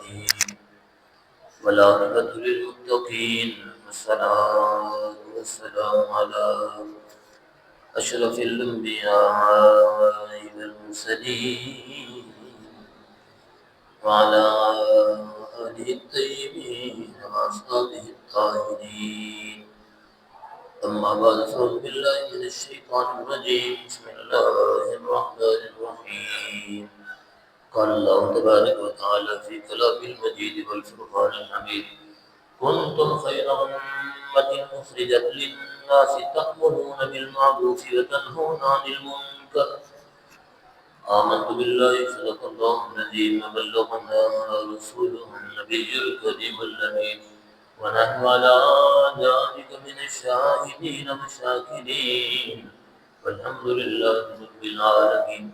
الصالحين والعاقبة للمتقين والصلاة والسلام على أشرف الأنبياء والمرسلين وعلى آله الطيبين وأصحابه الطاهرين. أما بعد فأعوذ بالله من الشيطان الرجيم. بسم الله الرحمن الرحيم. قال الله تبارك وتعالى في كلام المجيد والفرقان الحميد: كنتم خير أمة أخرجت للناس تأمرون بالمعروف وتنهون عن المنكر. آمنت بالله صدق الله العظيم وبلغنا رسوله النبي الكريم الأمين ونحن على ذلك من الشاهدين والشاكرين والحمد لله رب العالمين.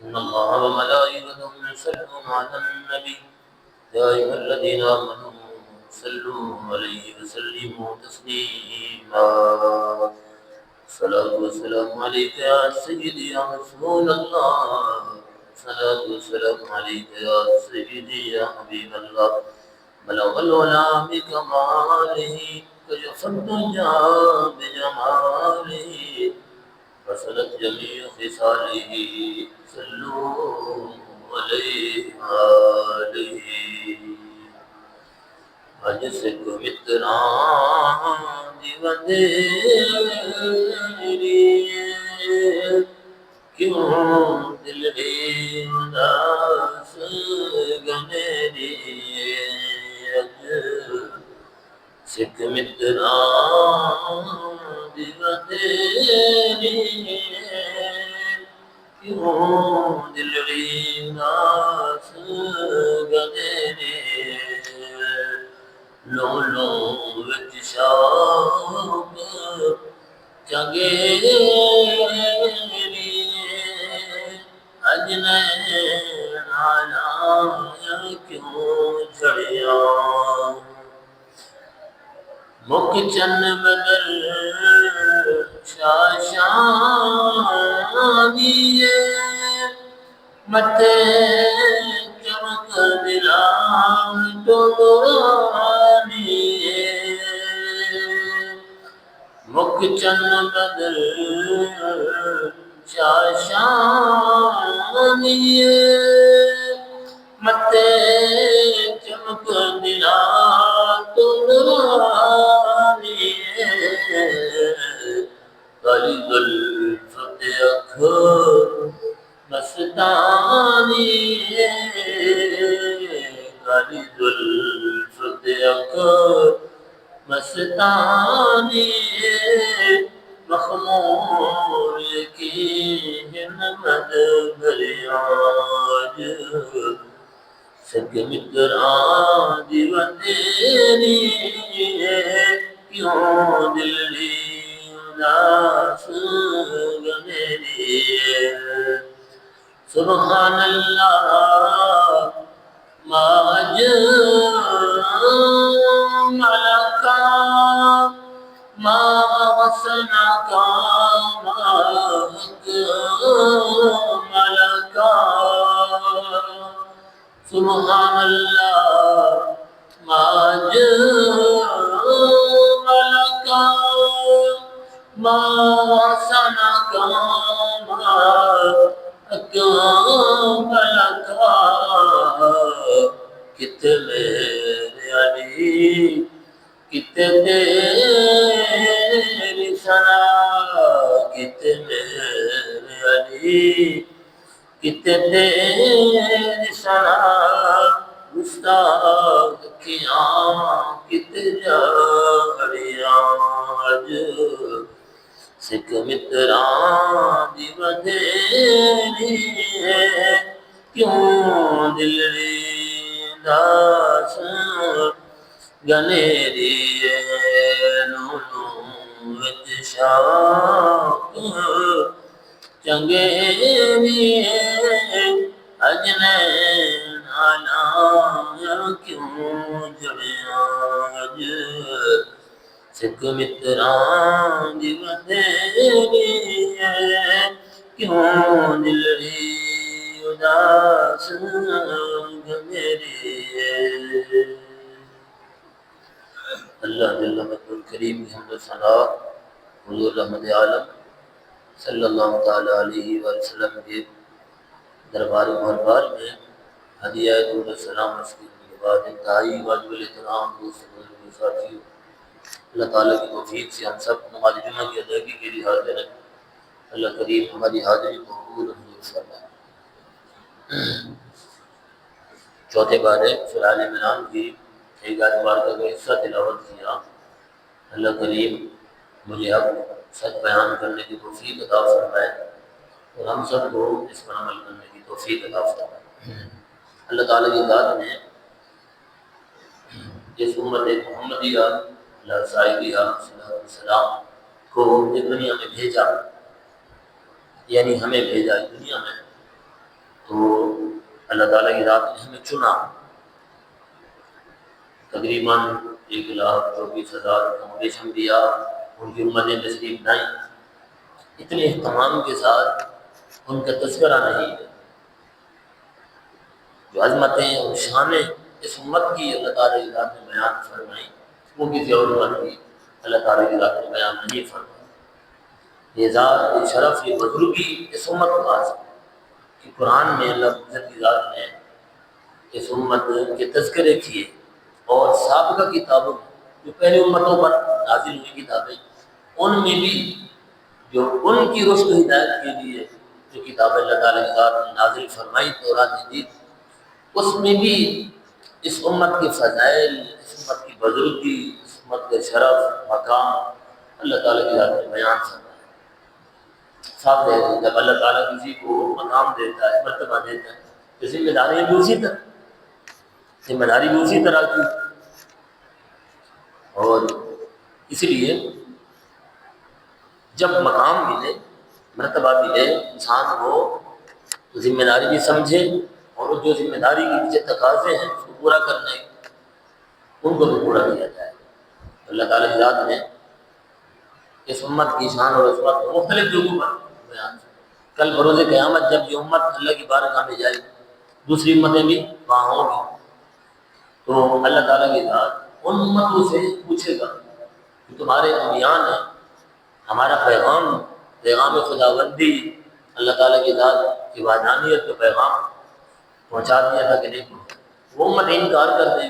إن الله وملائكته يصلون على النبي يا أيها الذين آمنوا صلوا عليه وسلموا تسليما. الصلاة والسلام عليك يا سيدي يا رسول الله. الصلاة والسلام عليك يا سيدي يا حبيب الله. بلغ العلا بكماله كشف الدجى بجماله فصلت جميع خصاله صلوا عليه آله. اج سکھ متراں دی وندیری کیوں دل دی اداس گنیری. اج سکھ متراں دی وندیری کیوں دل دی اداس گنیری. لو لو وچ شوق چنگیری اج نین نالا کیوں جھڑیا. مک چن بدل شاشاں دیے متے چمک دلام ٹوڑانیے. مک چن بدل شاشاں دیے متے چمک دلام ٹوڑانیے. کالی زلف تے اکھ مستانی کالی زلف تے اکھ مستانی مخمور کی ہمت بریاج. سکھ متراں دی وندیری کیوں دل دی اداس گنیری. سبحان اللہ ما اجملک ما حسنک ما اکملک. سبحان اللہ ما اجملک ما حسنک ما اکملک. کتے میرے علی کتے تیری ثنا کتے میرے علی کتے تیری ثنا. گستاخ کیاں کتے جاڑیاں. اج سکھ متراں دی وندیری کیوں دل دی اداس گنیری. لولو وچ شوق چنگیری اج نین نالا کیوں جڑیا. اج سکھ متراں دی وندیری کیوں دل دی خدا سنگ میرے۔ اللہ جل مجدہ الکریم کی حمد و ثنا حضور رحمت عالم صلی اللہ تعالیٰ علیہ وسلم کے دربار مربار میں ہدیہ درود السلام عرض کرنے کے بعد انتہائی واجب الاحترام دوست بزرگ ساتھیوں، اللہ تعالیٰ کی توفیق سے ہم سب نماز جمعہ کی ادائیگی کے لیے حاضر ہیں۔ اللہ کریم ہماری حاضری کو قبول منظور فرمائے۔ چوتھے پارے سورہ آل عمران کی ایک آیت مبارکہ کا حصہ تلاوت کیا۔ اللہ کریم مجھے اب سچ بیان کرنے کی توفیق عطا فرمائے اور ہم سب کو اس پر عمل کرنے کی توفیق عطا فرمائے۔ اللہ تعالیٰ کی ذات نے اس امت محمدیہ اللہ صاحبیہ صلی اللہ علیہ وسلم کو اس دنیا میں بھیجا، یعنی ہمیں بھیجا اس دنیا میں، تو اللہ تعالیٰ کی ذات نے ہمیں چنا۔ تقریباً 1,24,000 کم بیش انبیاء ان کی امتیں تشریف لائیں۔ اتنے اہتمام کے ساتھ ان کا تذکرہ نہیں ہے۔ جو عظمتیں اور شانیں اس امت کی اللہ تعالیٰ کی ذات نے بیان فرمائی، وہ کسی اور امت کی اللہ تعالیٰ کی ذات نے بیان نہیں فرمائی۔ یہ ذات، یہ شرف، یہ بزرگی اس امت کو حاصل ہے کہ قرآن میں اللہ عزت کی ذات نے اس امت کے تذکرے کیے، اور سابقہ کتابوں میں جو پہلے امتوں پر نازل ہوئی کتابیں، ان میں بھی جو ان کی رشد و ہدایت کے لیے جو کتاب اللہ تعالیٰ کی ذات نے نازل فرمائی تورات انجیل، اس میں بھی اس امت کے فضائل، اس امت کی بزرگی، اس امت کے شرف مقام اللہ تعالیٰ کی ذات نے بیان فرمایا۔ صاف ہے کہ جب اللہ تعالیٰ کسی کو مقام دیتا ہے، مرتبہ دیتا ہے، تو ذمہ داریاں بھی اسی طرح، ذمہ داری بھی اسی طرح کی۔ اور اس لیے جب مقام ملے، مرتبہ ملے، انسان کو ذمہ داری بھی سمجھے، اور جو ذمہ داری کے پیچھے تقاضے ہیں اس کو پورا کرنے، ان کو بھی پورا کیا جائے۔ اللہ تعالیٰ کی ذات نے اس امت کی شان اور عظمت مختلف جگہوں پر بیان ہے۔ کل بروز قیامت جب یہ امت اللہ کی بارگاہ میں جائے، دوسری امتیں بھی وہاں ہوں گی، تو اللہ تعالیٰ کی ذات ان امتوں سے پوچھے گا کہ تمہارے انبیاء نے ہمارا پیغام خداوندی، اللہ تعالیٰ کی ذات کی وحدانیت کا پیغام پہنچا دیا تھا کہ نہیں پہنچا؟ وہ امت انکار کر دیں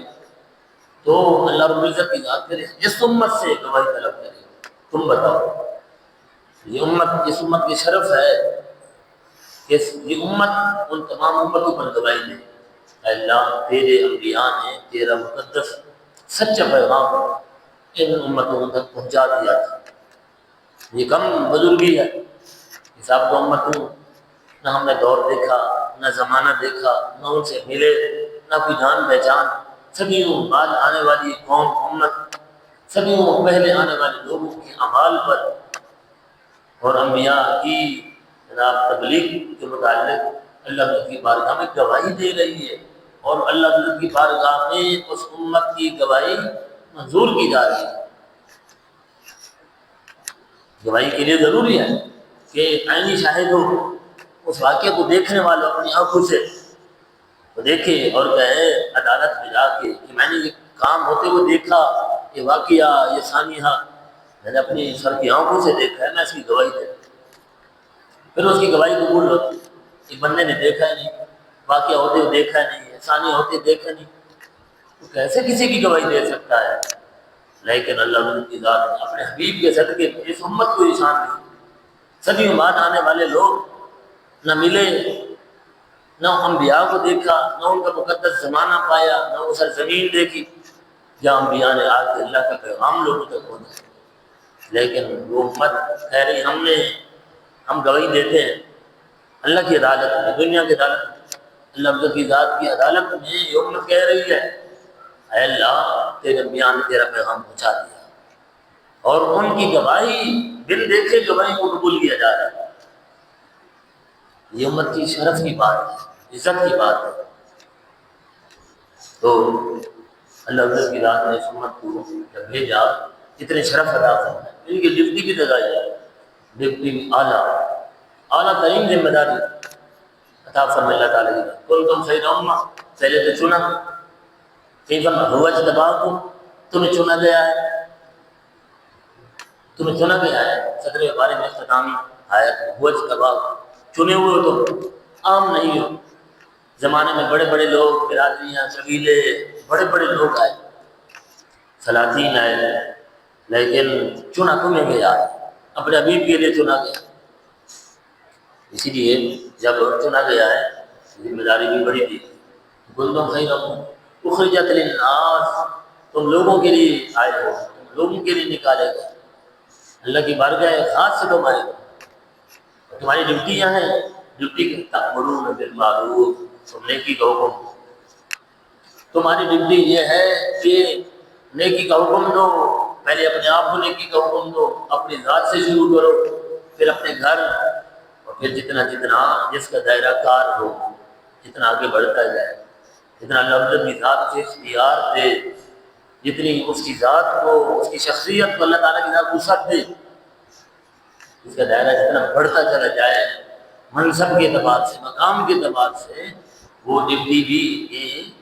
تو اللہ رب العزت کی ذات کرے اس امت سے گواہی طلب کرے، تم بتاؤ۔ یہ امت، اس امت کی شرف ہے کہ یہ امت ان تمام امتوں پر گواہی دے، اے اللہ تیرے انبیاء نے تیرا مقدس سچا پیغام ان امتوں تک پہنچا دیا تھا۔ یہ کم بزرگی ہے کہ صاحب کو امتوں نہ ہم نے دور دیکھا، نہ زمانہ دیکھا، نہ ان سے ملے، نہ کوئی جان پہچان، صدیوں بعد آنے والی قوم امت، صدیوں پہلے آنے والے لوگوں کے اعمال پر اور انبیاء کی جناب تبلیغ کے متعلق اللہ کی بارگاہ میں گواہی دے رہی ہے، اور اللہ کی بارگاہ میں اس امت کی گواہی منظور کی جا رہی ہے۔ گواہی کے لیے ضروری ہے کہ عینی شاہد ہو، اس واقعے کو دیکھنے والا اپنی آنکھوں سے وہ دیکھے اور کہے عدالت میں جا کے کہ میں نے یہ کام ہوتے ہوئے دیکھا، یہ واقعہ، یہ سانحہ میں نے اپنی سر کی آنکھوں سے دیکھا ہے، میں اس کی گواہی دے۔ پھر اس کی گواہی قبول ہوتی۔ ایک بندے نے دیکھا ہی نہیں، واقعہ ہوتے ہوئے دیکھا نہیں، سانحہ ہوتے دیکھا نہیں، تو کیسے کسی کی گواہی دے سکتا ہے؟ لیکن اللہ کی ذات نے اپنے حبیب کے صدقے میں اس امت کو نشان دی۔ صدیوں بعد آنے والے لوگ نہ ملے، نہ انبیاء کو دیکھا، نہ ان کا مقدس زمانہ پایا، نہ وہ سرزمین دیکھی جہاں انبیاء نے آ کے اللہ کا پیغام لوگوں تک پہنچایا۔ لیکن وہ امت کہہ رہی ہم گواہی دیتے ہیں اللہ کی عدالت میں، دنیا کی عدالت میں، اللہ کی ذات کی عدالت میں یہ امت کہہ رہی ہے اے اللہ تیرے انبیاء نے تیرا پیغام پہنچا دیا، اور ان کی گواہی بن دیکھے گواہی کو قبول کیا جا رہا ہے۔ یہ امت کی شرف کی بات ہے، عزت کی بات ہے۔ تو اللہ کی ذات نے اس امت کو جب بھیجا اتنے شرف عطا فرمائے، ان کی ڈپٹی بھی لگائی جائے، ڈپٹی اعلیٰ ترین ذمہ داری، عطا فرمائے اللہ تعالیٰ کی بات. کن تم خیر امہ، پہلے تو چنا، کئی فرما ہوا اجتباکم، تمہیں چنا گیا ہے، تمہیں چنا گیا ہے. صدر بارے میں اختتامی آیت ہوا اجتباکم، چنے ہوئے ہو تم، عام نہیں ہو. زمانے میں بڑے بڑے لوگ، برادریاں، قبیلے، بڑے بڑے لوگ آئے، سلاطین آئے، لیکن چنا تمہیں گیا ہے، اپنے حبیب کے لیے چنا گیا. اسی لیے جب چنا گیا ہے ذمہ داری بھی بڑی تھی. کنتم خیر امہ اخرجت للناس، تم لوگوں کے لیے آئے ہو، تم لوگوں کے لیے نکالے گئے. اللہ کی بارگاہ خاص سے تم آئے ہو. تمہاری ڈیوٹیاں ہیں، ڈیوٹی کے تأمرون بالمعروف، تم نیکی کا حکم. تمہاری ڈیوٹی یہ ہے کہ نیکی کا حکم دو. پہلے اپنے آپ کو نیکی کا حکم دو، اپنی ذات سے شروع کرو، پھر اپنے گھر، اور پھر جتنا جتنا جس کا دائرہ کار ہو، جتنا آگے بڑھتا جائے، جتنا اللہ کی ذات سے اختیار دے، جتنی اس کی ذات کو، اس کی شخصیت کو اللہ تعالیٰ کی ذات وسعت دے، اس کا دائرہ جتنا بڑھتا چلا جائے، منصب کے اعتبار سے، مقام کے اعتبار سے، وہ ڈپٹی بھی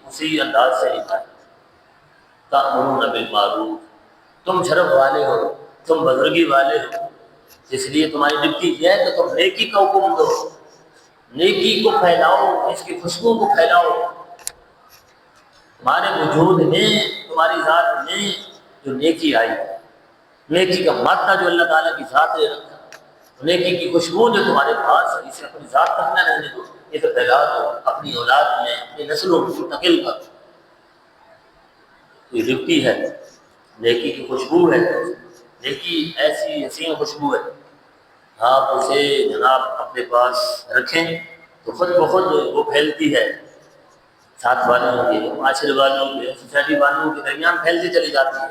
اسی انداز سے نبھائے. تأمرون بالمعروف، تم شرف والے ہو، تم بزرگی والے ہو، اس لیے تمہاری ڈپٹی یہ ہے کہ تم نیکی کا حکم دو، نیکی کو پھیلاؤ، اس کی خوشبو کو پھیلاؤ. تمہارے وجود میں، تمہاری ذات میں جو نیکی آئی، نیکی کا مادہ جو اللہ تعالیٰ کی ذات نے رکھا، نیکی کی خوشبو جو تمہارے پاس ہے، اسے اپنی ذات تک نہ رہنے دو، اسے پھیلا دو، اپنی اولاد میں، اپنی نسلوں میں منتقل کر. یہ ڈیوٹی ہے، نیکی کی خوشبو ہے. نیکی ایسی حسین خوشبو ہے، آپ اسے جناب اپنے پاس رکھیں تو خود بخود وہ پھیلتی ہے، ساتھ والوں کے، معاشرے والوں کے، سوسائٹی والوں کے درمیان پھیلتی چلی جاتی ہے.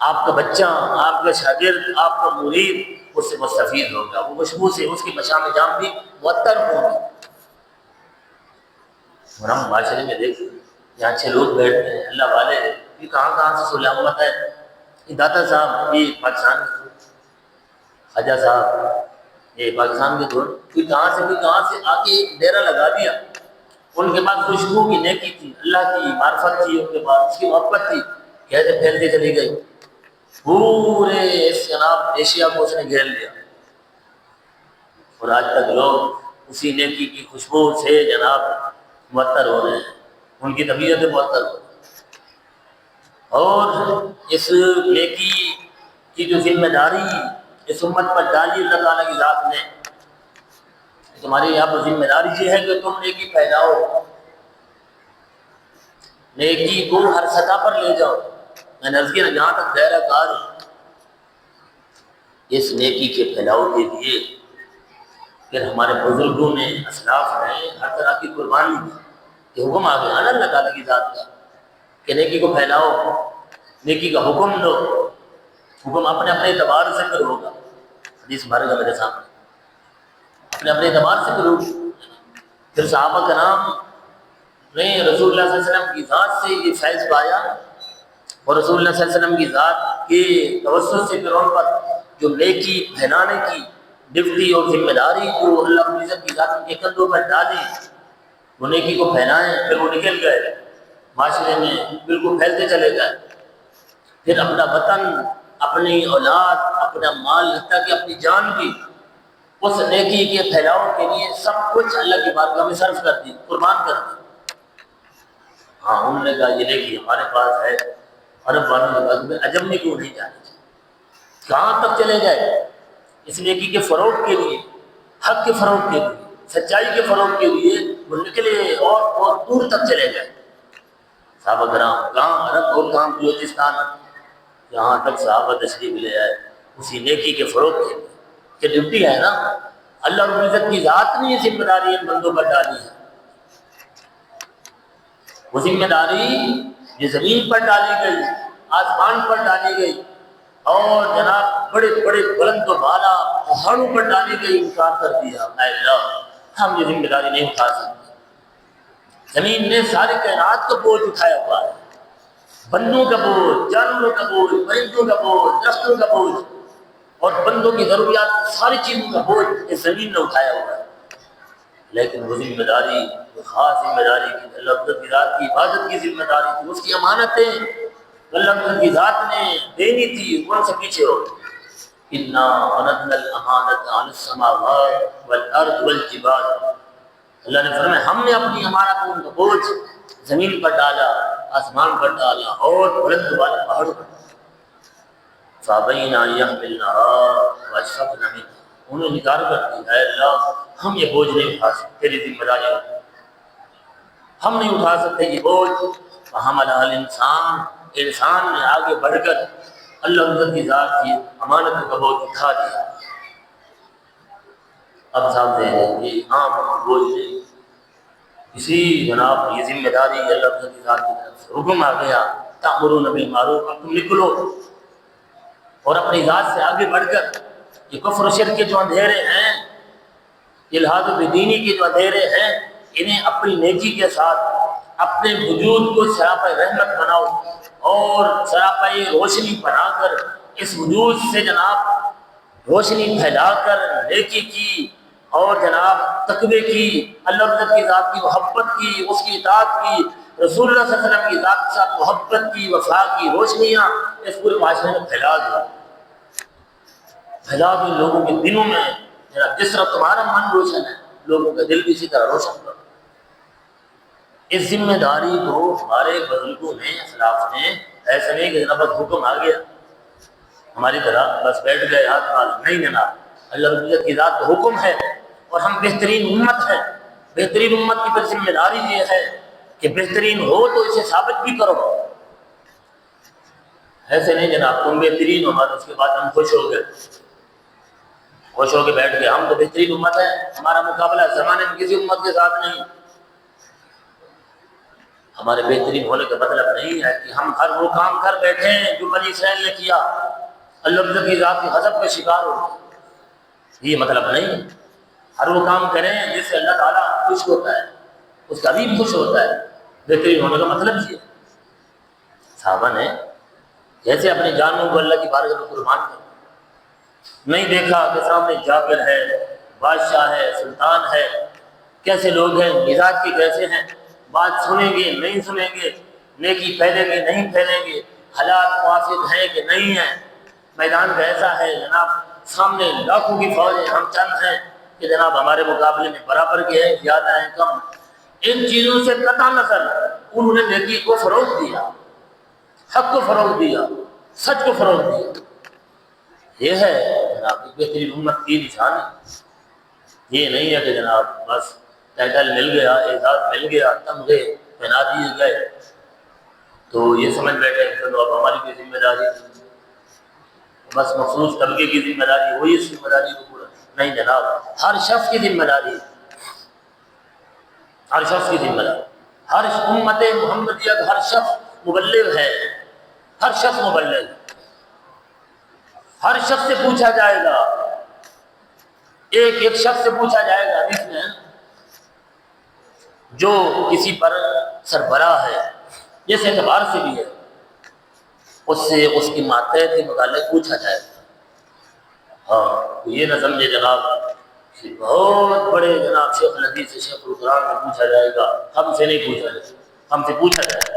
آپ کا بچہ، آپ کا شاگرد، آپ کا مرید اس سے مستفید ہوگا، وہ خوشبو سے اس کی مشام جام بھی معطر ہوگی. اور ہم معاشرے میں دیکھیں، یہاں اچھے لوگ بیٹھتے ہیں، اللہ والے، یہ کہاں کہاں سے سلامت ہے. یہ داتا صاحب، یہ پاکستان کے خواجہ صاحب، یہ پاکستان کے دور، کوئی کہاں سے آ کے ڈیرا لگا دیا. ان کے پاس خوشبو کی نیکی تھی، اللہ کی معرفت تھی، ان کے پاس اس کی محبت تھی، کیسے پھیلتی چلی گئی. پورے اس جناب ایشیا کو اس نے گھیر لیا، اور آج تک لوگ اسی نیکی کی خوشبو سے جناب معطر ہو رہے ہیں، ان کی طبیعت معطر ہو رہی ہے. اور اس نیکی کی جو ذمہ داری اس امت پر ڈالی اللہ تعالیٰ کی ذات نے، تمہاری یہاں پر ذمہ داری یہ ہے کہ تم نیکی پھیلاؤ، نیکی کو ہر سطح پر لے جاؤ. میں نے عرض کیا جہاں تک دائرہ کار، اس نیکی کے پھیلاؤ کے لیے پھر ہمارے بزرگوں نے، اسلاف نے ہر طرح کی قربانی دی. یہ حکم آ گیا نا اللہ تعالیٰ کی ذات کا کہ نیکی کو پھیلاؤ، نیکی کا حکم دو. حکم اپنے اپنے اعتبار سے پھر ہوگا، حدیث بھر گا میرے سامنے، اپنے اپنے اعتبار سے پھر ہوگا. پھر صحابہ کرام نے رسول اللہ صلی اللہ علیہ وسلم کی ذات سے یہ فیض پایا، اور رسول اللہ صلی اللہ علیہ وسلم کی ذات کے توسط سے پھر ان پر جو نیکی پھیلانے کی ڈیوٹی اور ذمہ داری جو اللہ رب العزت کی ذات کے کندھوں پر ڈالی، وہ نیکی کو پھیلائیں. پھر وہ نکل گئے معاشرے میں، بالکل پھیلتے چلے گئے. پھر اپنا وطن، اپنی اولاد، اپنا مال، حتیٰ کہ اپنی جان بھی اس نیکی کے پھیلاؤ کے لیے سب کچھ اللہ کی بارگاہ میں صرف کر دی، قربان کر دی. ہاں انہوں نے کہا یہ نیکی ہمارے پاس ہے، عرب والوں کے پاس، میں عجم میں کیوں نہیں جانے چاہیے. کہاں تک چلے گئے اس نیکی کے فروغ کے لیے، حق کے فروغ کے لیے، سچائی کے فروغ کے لیے وہ نکلے اور بہت دور تک چلے گئے. صحابہ کرام کہاں عرب اور کہاں بلوچستان، جہاں تک صحابہ تشریف لے آئے اسی نیکی کے فروغ کے لیے. کہ ڈیوٹی ہے نا، اللہ رب العزت کی ذات نے یہ ذمہ داری ان بندوں پر ڈالی ہے. وہ ذمہ داری یہ زمین پر ڈالی گئی، آسمان پر ڈالی گئی، اور جناب بڑے بڑے بلند و بالا پہاڑوں پر ڈالی گئی. انکار کر دیا، اے اللہ ہم یہ ذمہ داری نہیں اٹھا سکتے. زمین نے ساری کائنات کا بوجھ اٹھایا ہوا ہے، بندوں کا بوجھ، جانوروں کا بوجھ، پرندوں کا بوجھ، درختوں کا بوجھ، اور بندوں کی ضروریات ساری چیزوں کا بوجھ اس زمین نے اٹھایا ہوا ہے. لیکن وہ ذمہ داری خاص ذمہ داری کی اللہ تعالیٰ کی ذات کی حفاظت کی ذمہ داری تھی، اس کی امانتیں اللہ تعالیٰ کی ذات نے دینی تھی، کون سے پیچھے ہو؟ انا عرضنا الامانۃ علی السماوات والارض والجبال، اللہ نے فرمایا ہم نے اپنی امانتوں کا بوجھ زمین پر ڈالا، آسمان پر ڈالا اور بلند والے پہاڑوں پر، فابین ان یحملنها واشفقن منها، انہوں نے انکار کر دیا، اے اللہ ہم یہ بوجھ نہیں اٹھا سکتے، تیری ذمہ داری ہم نہیں اٹھا سکتے یہ بوجھ۔ فحملها الانسان، انسان نے آگے بڑھ کر اللہ عزت کی ذات کی امانت کا بوجھ اٹھا دیا۔ اب صاحب دے یہ عام بوجھ نہیں، اسی جناب یہ ذمہ داری اللہ عزت کی ذات کی طرف سے حکم آ گیا، تأمرون بالمعروف، اب تم نکلو اور اپنی ذات سے آگے بڑھ کر یہ کفر و شرک کے جو اندھیرے ہیں، الحاد بدینی کے جو اندھیرے ہیں، انہیں اپنی نیکی کے ساتھ اپنے وجود کو سراپا رحمت بناؤ اور سراپا روشنی بنا کر اس وجود سے جناب روشنی پھیلا کر نیکی کی اور جناب تقوی کی، اللہ رضا کی ذات کی محبت کی، اس کی اطاعت کی، رسول اللہ صلی اللہ علیہ وسلم کی ذات کے ساتھ محبت کی، وفا کی روشنیاں اس پورے معاشرے میں پھیلا دو لوگوں کے دلوں میں، جس طرح تمہارا من روشن ہے لوگوں کا دل بھی اسی طرح روشن کرو۔ اس ذمہ داری کو ہمارے بزرگوں نے، اسلاف نے، ایسا نہیں کہ جناب بس حکم آ گیا ہماری طرح بس بیٹھ گئے ہاتھ مال، نہیں جناب، اللہ رب العزت کی ذات کا حکم ہے اور ہم بہترین امت ہیں، بہترین امت کی پر ذمہ داری یہ ہے کہ بہترین ہو تو اسے ثابت بھی کرو، ایسے نہیں جناب تم بہترین ہو اور اس کے بعد ہم خوش ہو گئے، خوش ہو کے بیٹھ گئے، ہم تو بہترین امت ہے، ہمارا مقابلہ زمانے میں کسی امت کے ساتھ نہیں۔ ہمارے بہترین ہونے کا مطلب نہیں ہے کہ ہم ہر وہ کام کر بیٹھے ہیں جو بنی اسرائیل نے کیا، اللہ رب کی ذات کی غضب کا شکار ہو، یہ مطلب نہیں۔ ہر وہ کام کریں جس سے اللہ تعالیٰ خوش ہوتا ہے، اس کا حبیب خوش ہوتا ہے، بہترین ہونے کا مطلب یہ ہے۔ صحابہ نے جیسے اپنی جانوں کو اللہ کی بارگاہ میں قربان کر نہیں دیکھا کہ سامنے جابر ہے، بادشاہ ہے، سلطان ہے، کیسے لوگ ہیں، مزاج کے کیسے ہیں، بات سنیں گے نہیں سنیں گے، نیکی پھیلیں گے نہیں پھیلیں گے، حالات موافق ہیں کہ نہیں ہیں، میدان کیسا ہے جناب، سامنے لاکھوں کی فوج ہے، ہم چند ہیں کہ جناب ہمارے مقابلے میں برابر کے ہیں، زیادہ ہیں کم، ان چیزوں سے قطع نظر انہوں نے نیکی کو فروغ دیا، حق کو فروغ دیا، سچ کو فروغ دیا۔ یہ ہے جناب بہترین امت کی نشانی۔ یہ نہیں ہے کہ جناب بس ٹائٹل مل گیا، اعزاز مل گیا، تمغے پہنا دیے گئے تو یہ سمجھ بیٹھے کہ چلو اب ہماری کوئی ذمہ داری بس مخصوص طبقے کی ذمہ داری، وہی اس ذمہ داری کو پورا نہیں جناب، ہر شخص کی ذمہ داری، ہر شخص کی ذمہ داری، ہر امت محمدیہ کا ہر شخص مبلغ ہے، ہر شخص مبلغ ہے، ہر شخص سے پوچھا جائے گا، ایک ایک شخص سے پوچھا جائے گا، حدیث میں جو کسی پر سربراہ ہے جس اعتبار سے بھی ہے اس سے اس کی ماتحت کے متعلق پوچھا جائے گا۔ ہاں یہ نہ سمجھے جناب کہ بہت بڑے جناب شیخ الحدیث سے شیخ القرآن میں پوچھا جائے گا، ہم سے نہیں پوچھا جائے گا، ہم سے پوچھا جائے گا،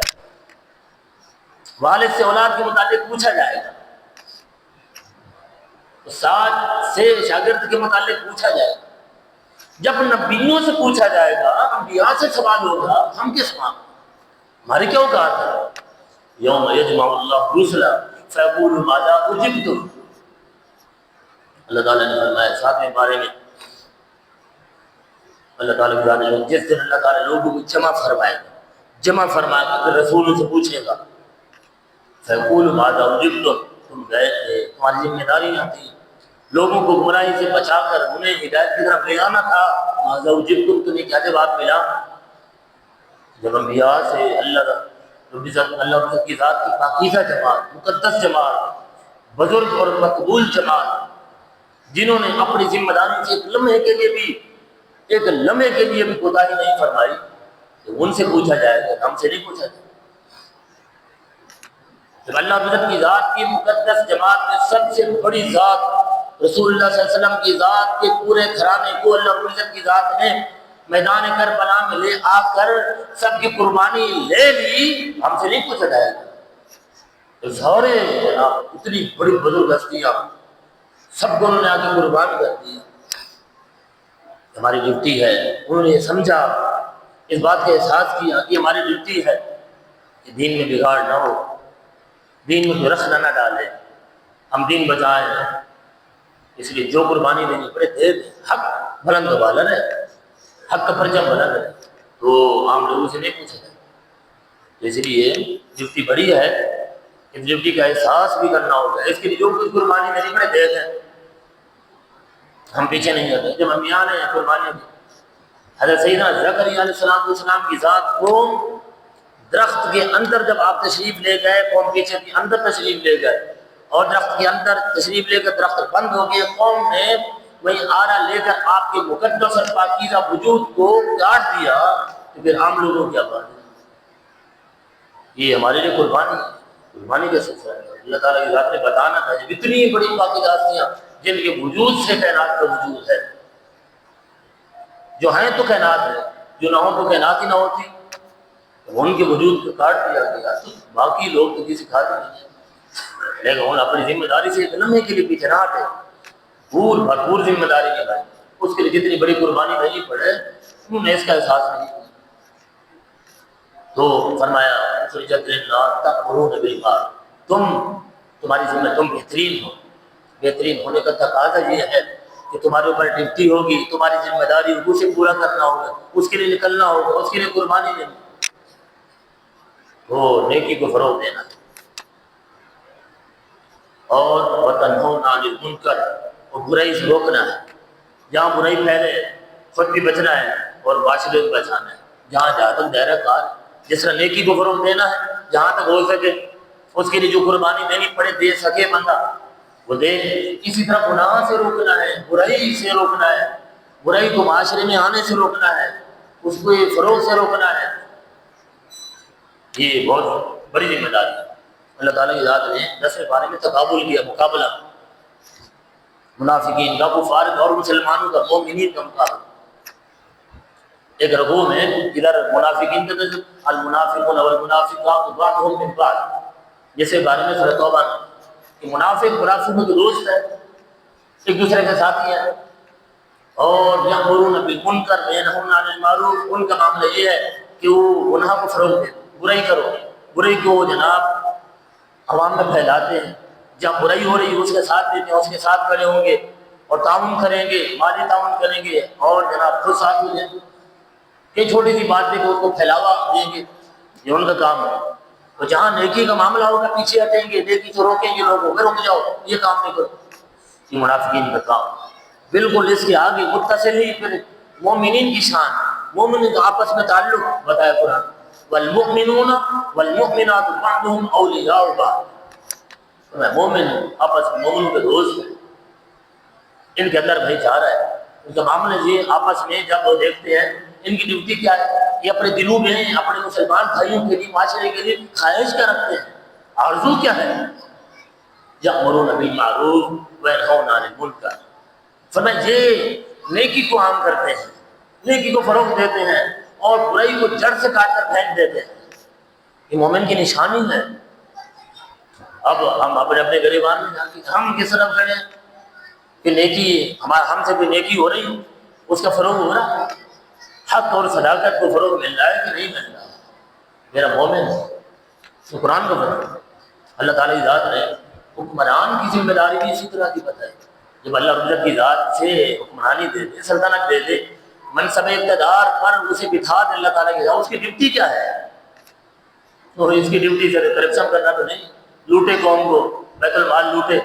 والد سے اولاد کے متعلق پوچھا جائے گا، استاد سے شاگرد کے متعلق پوچھا جائے گا، جب نبیوں سے پوچھا جائے گا، انبیاء سے سوال ہوگا، ہم کس ماں ہماری کیا اوقات ہے؟ یوم یجمع اللہ رسلا فیقول ماذا اجبتم، اللہ تعالیٰ نے فرمایا ساتویں بارے میں، اللہ تعالیٰ کی جس دن اللہ تعالیٰ لوگوں کو جمع فرمائے گا، جمع فرما کے پھر رسولوں سے پوچھے گا، فیقول ماذا اجبتم، تم گئے تھے، تمہاری ذمہ داریاں تھیں، لوگوں کو گمراہی سے بچا کر انہیں ہدایت کی طرف لے آنا تھا، ماذا اجبتم، تمہیں کیا جواب ملا؟ جب انبیاء سے اللہ رب کی ذات کی پاکیزہ جماعت، مقدس جماعت، بزرگ اور مقبول جماعت، جنہوں نے اپنی ذمہ داری سے ایک لمحے کے لیے بھی کوتاہی نہیں فرمائی، کہ ان سے پوچھا جائے گا، ہم سے نہیں پوچھا جائے گا۔ جب اللہ رب کی ذات کی مقدس جماعت میں سب سے بڑی ذات رسول اللہ صلی اللہ علیہ وسلم کی ذات کے پورے گھرانے کو اللہ رب کی ذات نے میدان کربلا میں لے آ کر سب کی قربانی لے لی، ہم سے نہیں پوچھا جائے گا۔ سارے اتنی بڑی بزرگ ہستیاں سب کو انہوں نے آ کے قربان کر دی، ہماری ڈیوٹی ہے۔ انہوں نے یہ سمجھا، اس بات کا احساس کیا کہ ہماری ڈیوٹی ہے کہ دین میں بگاڑ نہ ہو، دین میں رخ نہ ڈالے، ہم دین بچائیں۔ اس لیے جو قربانی دینی پڑے دے دیں، حق بلند و بالا ہے، حق کا پرچم بلند ہے، تو عام لوگوں سے نہیں پوچھا جائے۔ اس لیے ڈیوٹی بڑی ہے، اس ڈیوٹی کا احساس بھی کرنا ہوگا۔ اس کے لیے جو کچھ قربانی دینی پڑے دے دیں، ہم پیچھے نہیں جاتے۔ جب ہم یہاں ہیں قربانی دی، حضرت سیدنا زکریا علیہ السلام کی ذات کو درخت کے اندر جب آپ تشریف لے گئے، قوم پیچھے کے اندر تشریف لے گئے، اور درخت کے اندر تشریف لے کر درخت بند ہو گئے، قوم نے وہی آرا لے کر آپ کے مقدس اور پاکیزہ وجود کو کاٹ دیا، تو پھر عام لوگوں کیا بات ہے؟ یہ ہمارے لیے قربانی کا سلسلہ ہے۔ اللہ تعالیٰ کی ذات نے بتانا تھا، جب اتنی بڑی پاکیزہ ہستیاں جن کے وجود سے کائنات کا وجود ہے، جو ہیں تو کائنات ہے، جو نہ ہوں تو کائنات ہی نہ ہوتی، ان کے وجود کو کاٹ دیا گیا، تو باقی لوگ تو کسی کھا نہیں، لیکن انہوں نے اپنی ذمہ داری سے ایک لمحے کے لیے پیچھے نہ ہٹے، بھرپور ذمہ داری نبھائی، اس کے لیے جتنی بڑی قربانی دینی پڑے انہوں نے اس کا احساس نہیں کیا۔ تو فرمایا تأمرون بالمعروف، تمہاری ذمہ تم بہترین ہو، بہترین ہونے کا تقاضا یہ ہے کہ تمہارے اوپر ڈیوٹی ہوگی، تمہاری ذمہ داری اسے پورا کرنا ہوگا، اس کے لیے نکلنا ہوگا، اس کے لیے قربانی دینی، تو نیکی کو فروغ دینا، اور وتنہون عن المنکر، اور برائی سے روکنا ہے، جہاں برائی پھیلے خود بھی بچنا ہے اور معاشرے کو بچانا ہے، جہاں تک دائرہ کار، جس طرح نیکی کو فروغ دینا ہے جہاں تک ہو سکے، اس کے لیے جو قربانی دینی پڑے دے سکے بندہ وہ دے، اسی طرح گناہ سے روکنا ہے، برائی سے روکنا ہے، برائی کو معاشرے میں آنے سے روکنا ہے، اس کو فروغ سے روکنا ہے، یہ بہت بڑی ذمہ داری ہے۔ اللہ تعالیٰ کی ذات نے 10 بارے میں تقابل کیا، مقابلہ، منافقین کا، کفار کا اور مسلمانوں کا، مومنین کا مقابلہ۔ ایک رکوع میں ادھر منافقین کا ذکر، المنافقون والمنافقات بعضهم من بعض، جیسے بارے میں سورۃ توبہ کہ منافق منافقوں کے دوست ہیں، ایک دوسرے کے ساتھی ہیں، اور یأمرون بالمنکر وینہون عن المعروف، ان کا معاملہ یہ ہے کہ وہ گناہ کو فروغ دیں، برائی کرو، برائی کو جناب عوام میں پھیلاتے ہیں، جب برائی ہو رہی ہے اس کے ساتھ دیتے ہیں، اس کے ساتھ کھڑے ہوں گے اور تعاون کریں گے، مالی تعاون کریں گے، اور جناب خود ساتھ ہو جائیں گے، کہ چھوٹی سی بات دے کے اس کو پھیلاوا دیں گے، یہ ان کا کام ہے۔ تو جہاں نیکی کا معاملہ ہوگا پیچھے ہٹیں گے، نیکی کو روکیں گے لوگوں کو، رک جاؤ یہ کام نہیں کرو، یہ منافقین کا کام۔ بالکل اس کے آگے متصل ہی پھر مومنین کی شان، مومن کا آپس میں تعلق بتایا قرآن، والمؤمنون والمؤمنات بعضهم اولیاء بعض، مومن آپس میں مومنوں کے دوست ہیں، ان کے اندر بھائی چارہ ہے، ان کا معاملہ یہ آپس میں جب وہ دیکھتے ہیں، ان کی ڈیوٹی کیا ہے، یہ اپنے دلوں میں اپنے مسلمان بھائیوں کے لیے، معاشرے کے لیے خواہش کیا رکھتے ہیں، آرزو کیا ہے، یأمرون بالمعروف وینہون عن المنکر، فرمایا یہ نیکی کو عام کرتے ہیں، نیکی کو فروغ دیتے ہیں، اور برائی کو جڑ سے کاٹ کر پھینک دیتے ہیں، یہ مومن کی نشانی ہے۔ اب ہم اپنے اپنے گریبان میں جاتے ہیں، ہم کس طرف کھڑے ہیں کہ نیکی ہم سے کوئی نیکی ہو رہی، اس کا فروغ ہو رہا ہے، حق اور صداقت کو فروغ مل رہا ہے کہ نہیں مل رہا، میرا مومن تو قرآن کو فروغ۔ اللہ تعالیٰ کی ذات نے حکمران کی ذمہ داری بھی اسی طرح کی بتائی، جب اللہ رب العزت کی ذات سے حکمرانی دے دے، سلطنت دے دے، منصب اقتدار پر اسے بٹھا دے اللہ تعالیٰ کی ذات، اس کی ڈیوٹی کیا ہے؟ تو اس کی ڈیوٹی سے کرپشن کرنا تو نہیں، لوٹے قوم کو، بیت المال لوٹے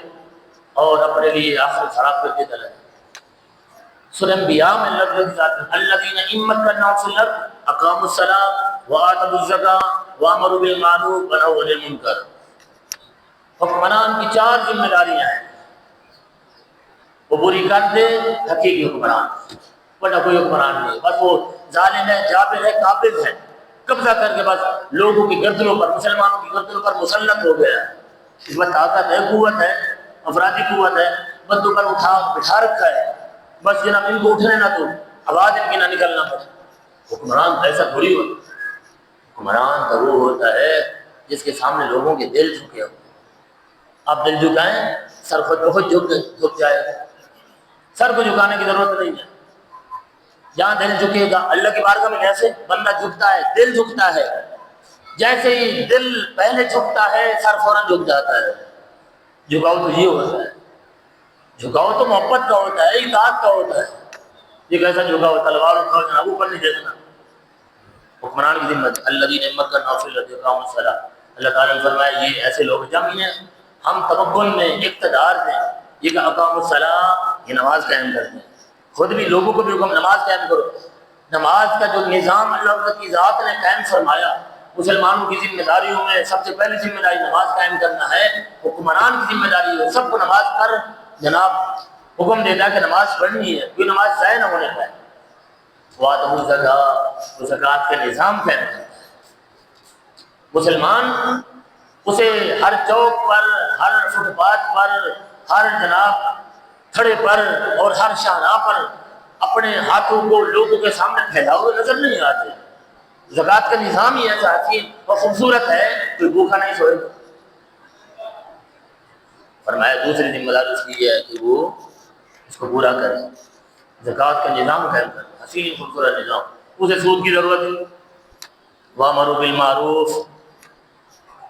اور اپنے لیے آخرت خراب کر کے چلے۔ سورہ انبیاء میں اللہ کی ذات ہے، الذین ان مکناہم فی الارض اقاموا الصلاۃ وآتوا الزکاۃ وامروا بالمعروف ونہوا عن المنکر۔ حکمران کی 4 ذمہ داریاں ہیں، وہ پوری کر دے حقیقی حکمران، ورنہ کوئی حکمران نہیں، بس وہ ظالم ہے، جابر ہے، قابض ہے، قبضہ کر کے بس لوگوں کی گردنوں پر، مسلمانوں کی گردنوں پر مسلط ہو گیا ہے، اس میں طاقت ہے، قوت ہے، افرادی قوت ہے، بندوں پر اٹھا بٹھا رکھا ہے، بس جناب ان کو اٹھنے نہ تو آواز ان کی نہ نکلنا پڑے، حکمران ایسا تھوڑی ہوتا، حکمران کا وہ ہوتا ہے جس کے سامنے لوگوں کے دل جھکے ہو. آپ دل جھکائیں سر خود بخود جھک جائے گا، سر کو جھکانے کی ضرورت نہیں ہے. جہاں دل جھکے گا اللہ کی بارگاہ میں کیسے بندہ جھکتا ہے، دل جھکتا ہے. جیسے ہی دل پہلے جھکتا ہے سر فوراً جھک جاتا ہے. جھکاؤ تو یہ ہوتا ہے، جھکاؤ تو محبت کا ہوتا ہے، اطاعت کا ہوتا ہے. یہ کیسا جھکاؤ؟ تلوار اٹھاؤ جناب اوپر نہیں دیکھنا. حکمران کی ذمت الذین مکناہم فی الارض اقاموا الصلاۃ. اللہ تعالیٰ نے فرمایا یہ ایسے لوگ جب انہیں ہم تمکن میں اقتدار دیں، یہ کہ اقاموا الصلاۃ یہ نماز قائم کرتے ہیں. خود بھی لوگوں کو بھی حکم نماز قائم کرو. نماز کا جو نظام اللہ کی ذات نے قائم فرمایا، مسلمانوں کی ذمہ داریوں میں سب سے پہلی ذمہ داری نماز قائم کرنا ہے. حکمران کی ذمہ داری ہے سب کو نماز پر جناب حکم دیتا ہے کہ نماز پڑھنی ہے، کوئی نماز ضائع نہ ہونے پائے. وَآتَوُا الزَّکَاۃَ وہ زکوٰۃ کا نظام قائم کرتا ہے. مسلمان اسے ہر چوک پر، ہر فٹ پاتھ پر، ہر جناب کھڑے پر اور ہر شاہراہ پر اپنے ہاتھوں کو لوگوں کے سامنے پھیلا ہوئے نظر نہیں آتے. زکوٰۃ کا نظام ہی ایسا حسین اور خوبصورت ہے کوئی بھوکا نہیں سوئے. فرمایا دوسری ذمہ داری اس کی یہ ہے کہ وہ اس کو پورا کرے. زکوٰۃ کا نظام قائم کرے، حسین خوبصورت نظام. اسے سود کی ضرورت ہے. وَأَمَرُوا بِالْمَعْرُوفِ